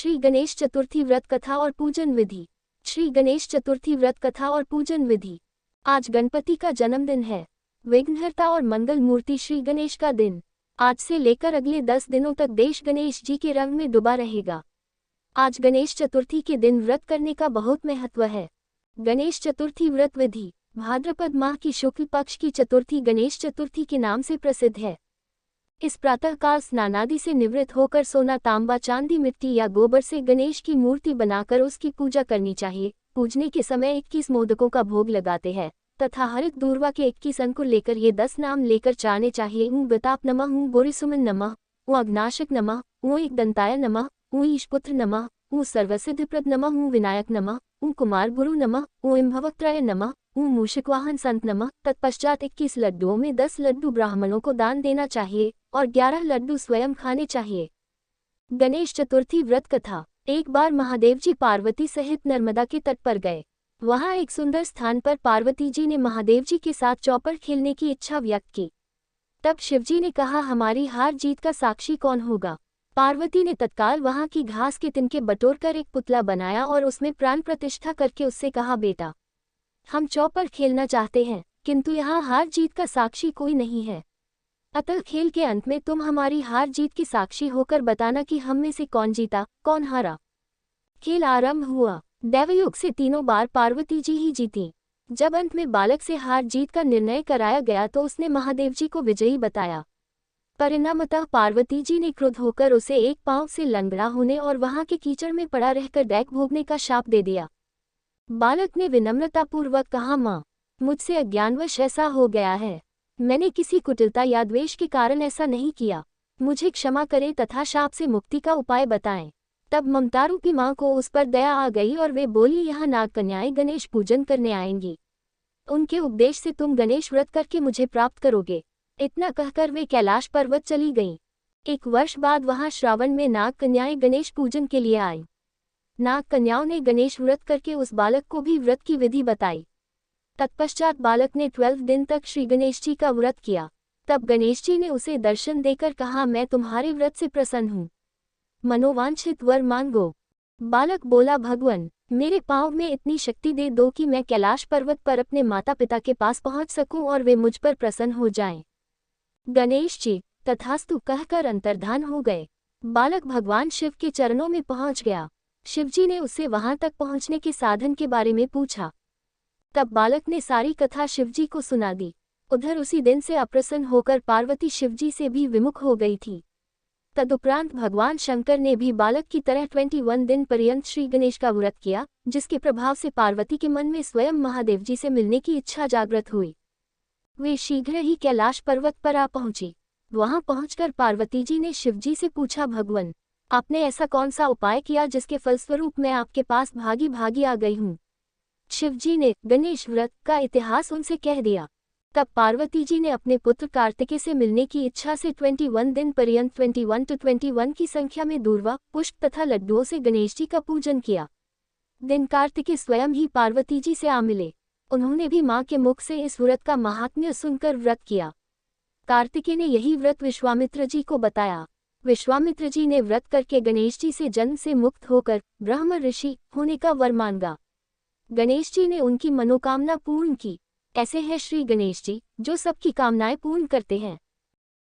श्री गणेश चतुर्थी व्रत कथा और पूजन विधि। श्री गणेश चतुर्थी व्रत कथा और पूजन विधि। आज गणपति का जन्मदिन है, विघ्नहर्ता और मंगल मूर्ति श्री गणेश का दिन। आज से लेकर अगले 10 दिनों तक देश गणेश जी के रंग में डूबा रहेगा। आज गणेश चतुर्थी के दिन व्रत करने का बहुत महत्व है। गणेश चतुर्थी व्रत विधि। भाद्रपद माह की शुक्ल पक्ष की चतुर्थी गणेश चतुर्थी के नाम से प्रसिद्ध है। इस प्रातःकाल स्नानादि से निवृत्त होकर सोना, तांबा, चांदी, मिट्टी या गोबर से गणेश की मूर्ति बनाकर उसकी पूजा करनी चाहिए। पूजने के समय 21 मोदकों का भोग लगाते हैं तथा हरित दूर्वा के 21 अंकुर लेकर ये 10 नाम लेकर चाहने चाहिए। ऊँ गताप नमः, ऊँ बोरिसुमन नमः, ऊँ अग्नाशक नमः, ऊँ एक दंताय नमः, ऊँ ईशपुत्र नमः, ऊँ सर्वसिद्धिप्रद नमः, ऊँ विनायक नमः, ऊँ कुमार गुरु नमः, ऊँ इम्भवक्त्रय नमः, ऊँ मूषिकवाहन संत नमः। तत्पश्चात 21 लड्डुओं में 10 लड्डू ब्राह्मणों को दान देना चाहिए और 11 लड्डू स्वयं खाने चाहिए। गणेश चतुर्थी व्रत कथा। एक बार महादेव जी पार्वती सहित नर्मदा के तट पर गए। वहां एक सुंदर स्थान पर पार्वती जी ने महादेव जी के साथ चौपड़ खेलने की इच्छा व्यक्त की। तब शिवजी ने कहा, हमारी हार जीत का साक्षी कौन होगा? पार्वती ने तत्काल वहां की घास के तिनके बटोरकर एक पुतला बनाया और उसमें प्राण प्रतिष्ठा करके उससे कहा, बेटा, हम चौपड़ खेलना चाहते हैं, किंतु यहाँ हार जीत का साक्षी कोई नहीं है। अतः खेल के अंत में तुम हमारी हार जीत की साक्षी होकर बताना कि हम में से कौन जीता, कौन हारा। खेल आरंभ हुआ। दैवयोग से 3 बार पार्वती जी ही जीती। जब अंत में बालक से हार जीत का निर्णय कराया गया तो उसने महादेव जी को विजयी बताया। परिणामतः पार्वती जी ने क्रुद्ध होकर उसे एक पांव से लंगड़ा होने और वहां के कीचड़ में पड़ा रहकर दैक भोगने का शाप दे दिया। बालक ने विनम्रतापूर्वक कहा, माँ, मुझसे अज्ञानवश ऐसा हो गया है। मैंने किसी कुटिलता या द्वेष के कारण ऐसा नहीं किया। मुझे क्षमा करें तथा शाप से मुक्ति का उपाय बताएं। तब ममता रूपी माँ को उस पर दया आ गई और वे बोली, यहाँ नाग कन्याएं गणेश पूजन करने आएंगी। उनके उपदेश से तुम गणेश व्रत करके मुझे प्राप्त करोगे। इतना कहकर वे कैलाश पर्वत चली गईं। 1 वर्ष बाद वहां श्रावण में नाग कन्याएं गणेश पूजन के लिए आईं। नाग कन्याओं ने गणेश व्रत करके उस बालक को भी व्रत की विधि बताई। तत्पश्चात बालक ने 12 दिन तक श्री गणेश जी का व्रत किया। तब गणेश जी ने उसे दर्शन देकर कहा, मैं तुम्हारे व्रत से प्रसन्न हूँ, मनोवांछित वर मांगो। बालक बोला, भगवान, मेरे पांव में इतनी शक्ति दे दो कि मैं कैलाश पर्वत पर अपने माता पिता के पास पहुंच सकूं और वे मुझ पर प्रसन्न हो जाएं। गणेश जी तथास्तु कहकर अंतर्धान हो गए। बालक भगवान शिव के चरणों में पहुंच गया। शिवजी ने उससे वहां तक पहुंचने के साधन के बारे में पूछा। तब बालक ने सारी कथा शिवजी को सुना दी। उधर उसी दिन से अप्रसन्न होकर पार्वती शिवजी से भी विमुख हो गई थी। तदुपरांत भगवान शंकर ने भी बालक की तरह 21 दिन पर्यंत श्री गणेश का व्रत किया, जिसके प्रभाव से पार्वती के मन में स्वयं महादेव जी से मिलने की इच्छा जागृत हुई। वे शीघ्र ही कैलाश पर्वत पर आ पहुंची। वहां पहुंचकर पार्वती जी ने शिवजी से पूछा, भगवान, आपने ऐसा कौन सा उपाय किया जिसके फलस्वरूप मैं आपके पास भागी भागी आ गई हूँ? शिवजी ने गणेश व्रत का इतिहास उनसे कह दिया। तब पार्वती जी ने अपने पुत्र कार्तिकेय से मिलने की इच्छा से 21 दिन पर्यंत 21 to 21 की संख्या में दूर्वा, पुष्प तथा लड्डुओं से गणेश जी का पूजन किया। दिन कार्तिकेय स्वयं ही पार्वती जी से आ मिले। उन्होंने भी मां के मुख से इस व्रत का महात्म्य सुनकर व्रत किया। कार्तिकेय ने यही व्रत विश्वामित्र जी को बताया। विश्वामित्र जी ने व्रत करके गणेश जी से जन्म से मुक्त होकर ब्रह्म ऋषि होने का वर मांगा। गणेश जी ने उनकी मनोकामना पूर्ण की। ऐसे हैं श्री गणेश जी, जो सबकी कामनाएं पूर्ण करते हैं।